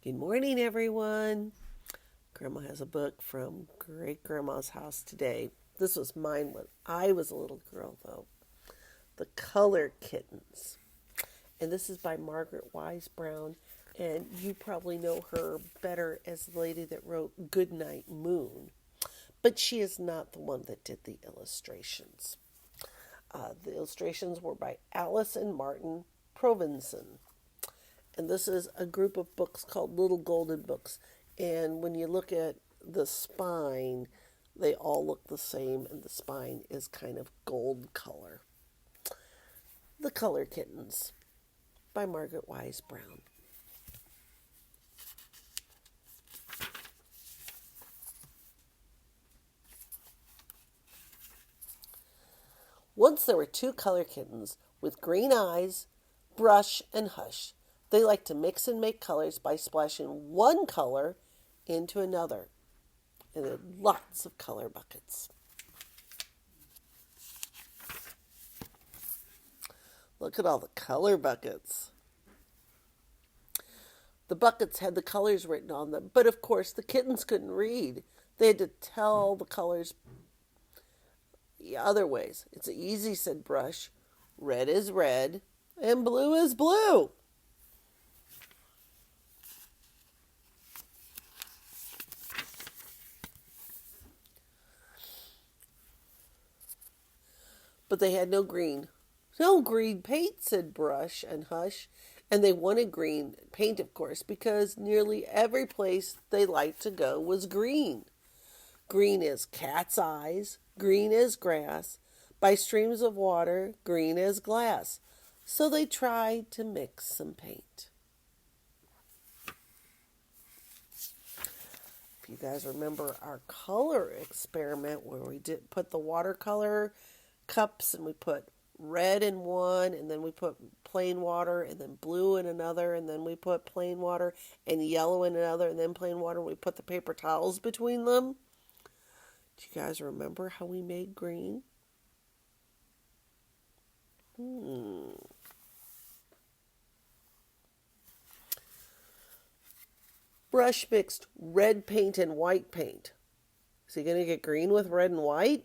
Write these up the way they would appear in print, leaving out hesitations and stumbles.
Good morning, everyone. Grandma has a book from Great Grandma's house today. This was mine when I was a little girl, though. The Color Kittens. And this is by Margaret Wise Brown. And you probably know her better as the lady that wrote Goodnight Moon. But she is not the one that did the illustrations. The illustrations were by Alice and Martin Provenson. And this is a group of books called Little Golden Books. And when you look at the spine, they all look the same, and the spine is kind of gold color. The Color Kittens by Margaret Wise Brown. Once there were two color kittens with green eyes, Brush and Hush. They like to mix and make colors by splashing one color into another. And there are lots of color buckets. Look at all the color buckets. The buckets had the colors written on them, but of course the kittens couldn't read. They had to tell the colors other ways. It's easy, said Brush. Red is red, and blue is blue. But they had no green. No green paint, said Brush and Hush. And they wanted green paint, of course, because nearly every place they liked to go was green. Green as cat's eyes, green as grass, by streams of water, green as glass. So they tried to mix some paint. If you guys remember our color experiment where we did put the watercolor cups and we put red in one, and then we put plain water, and then blue in another, and then we put plain water and yellow in another, and then plain water, and we put the paper towels between them. Do you guys remember how we made green? Brush mixed red paint and white paint. Is he going to get green with red and white?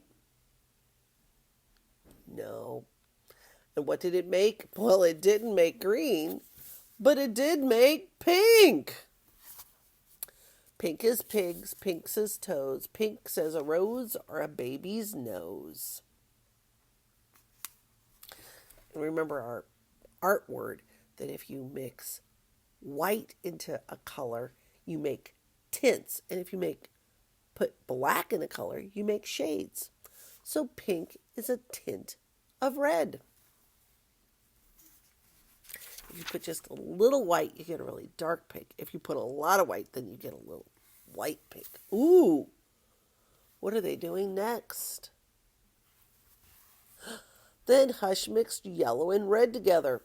No. And what did it make? Well, it didn't make green, but it did make pink. Pink as pigs, pink as toes, pink as a rose or a baby's nose. And remember our art word that if you mix white into a color, you make tints. And if you put black in a color, you make shades. So pink is a tint of red. If you put just a little white, you get a really dark pink. If you put a lot of white, then you get a little white pink. Ooh, what are they doing next? Then Hush mixed yellow and red together,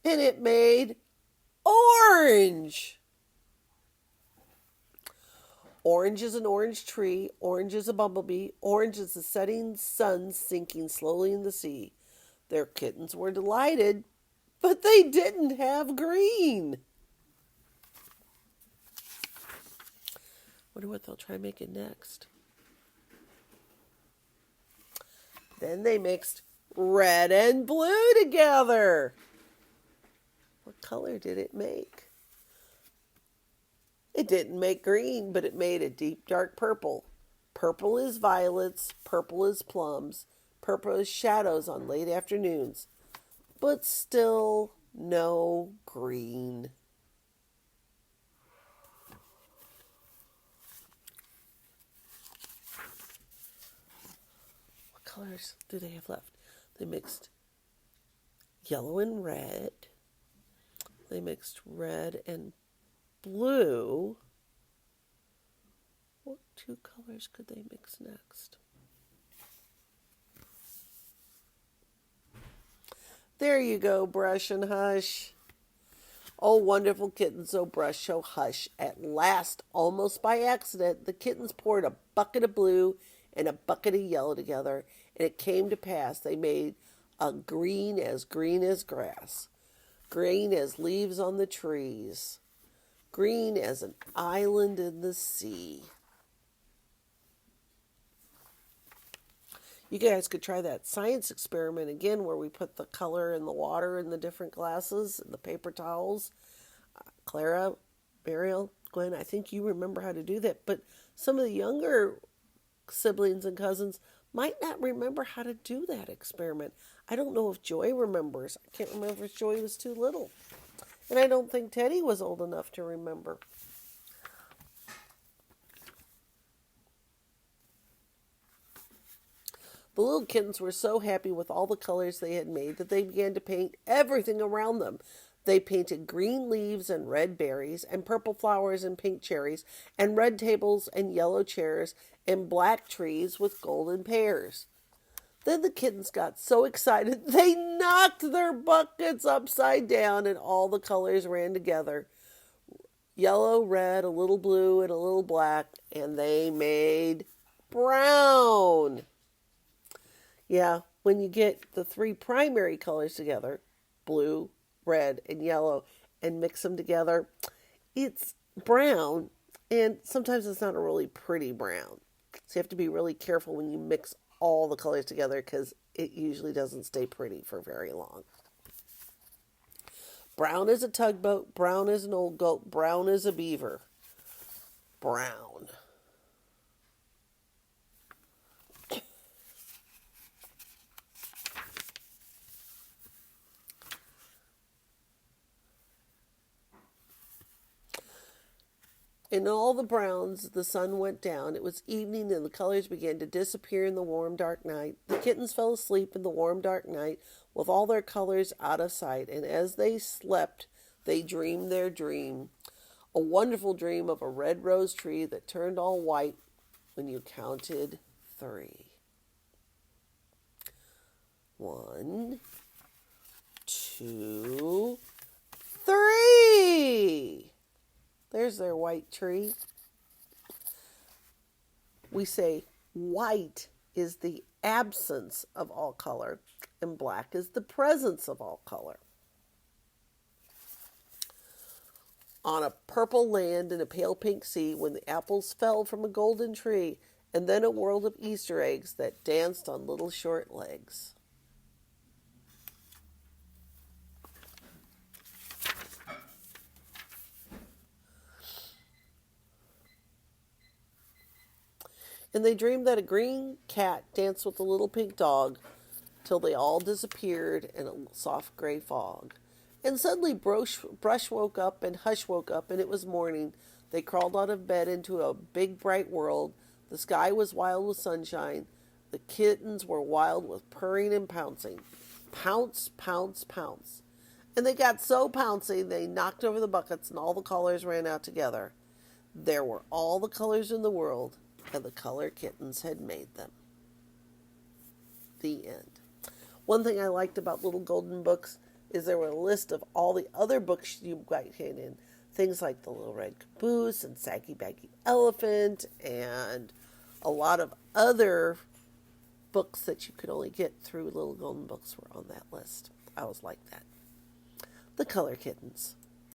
and it made orange. Orange is an orange tree, orange is a bumblebee, orange is the setting sun sinking slowly in the sea. Their kittens were delighted, but they didn't have green. Wonder what they'll try making next. Then they mixed red and blue together. What color did it make? It didn't make green, but it made a deep dark purple. Purple is violets, purple is plums, purple is shadows on late afternoons. But still no green. What colors do they have left? They mixed yellow and red. They mixed red and blue. What two colors could they mix next? There you go, Brush and Hush. Oh, wonderful kittens, oh, Brush, oh, Hush. At last, almost by accident, the kittens poured a bucket of blue and a bucket of yellow together, and it came to pass they made a green as grass, green as leaves on the trees. green as an island in the sea. You guys could try that science experiment again where we put the color and the water in the different glasses and the paper towels. Clara, Mariel, Gwen, I think you remember how to do that. But some of the younger siblings and cousins might not remember how to do that experiment. I don't know if Joy remembers. I can't remember if Joy was too little. And I don't think Teddy was old enough to remember. The little kittens were so happy with all the colors they had made that they began to paint everything around them. They painted green leaves and red berries, and purple flowers and pink cherries, and red tables and yellow chairs, and black trees with golden pears. Then the kittens got so excited they knocked their buckets upside down, and all the colors ran together. Yellow, red, a little blue, and a little black, and they made brown. Yeah, when you get the three primary colors together, blue, red, and yellow, and mix them together, it's brown, and sometimes it's not a really pretty brown. So you have to be really careful when you mix all the colors together because it usually doesn't stay pretty for very long. Brown is a tugboat, brown is an old goat, brown is a beaver. Brown. In all the browns, the sun went down. It was evening, and the colors began to disappear in the warm, dark night. The kittens fell asleep in the warm, dark night with all their colors out of sight. And as they slept, they dreamed their dream. A wonderful dream of a red rose tree that turned all white when you counted 3. 1, 2, 3. There's their white tree. We say white is the absence of all color, and black is the presence of all color. On a purple land in a pale pink sea, when the apples fell from a golden tree, and then a world of Easter eggs that danced on little short legs. And they dreamed that a green cat danced with a little pink dog till they all disappeared in a soft gray fog. And suddenly Brush woke up and Hush woke up, and it was morning. They crawled out of bed into a big bright world. The sky was wild with sunshine. The kittens were wild with purring and pouncing. Pounce, pounce, pounce. And they got so pouncy they knocked over the buckets and all the colors ran out together. There were all the colors in the world, and the Color Kittens had made them. The end. One thing I liked about Little Golden Books is there were a list of all the other books you might get in. Things like The Little Red Caboose and Saggy Baggy Elephant and a lot of other books that you could only get through Little Golden Books were on that list. I always liked that. The Color Kittens.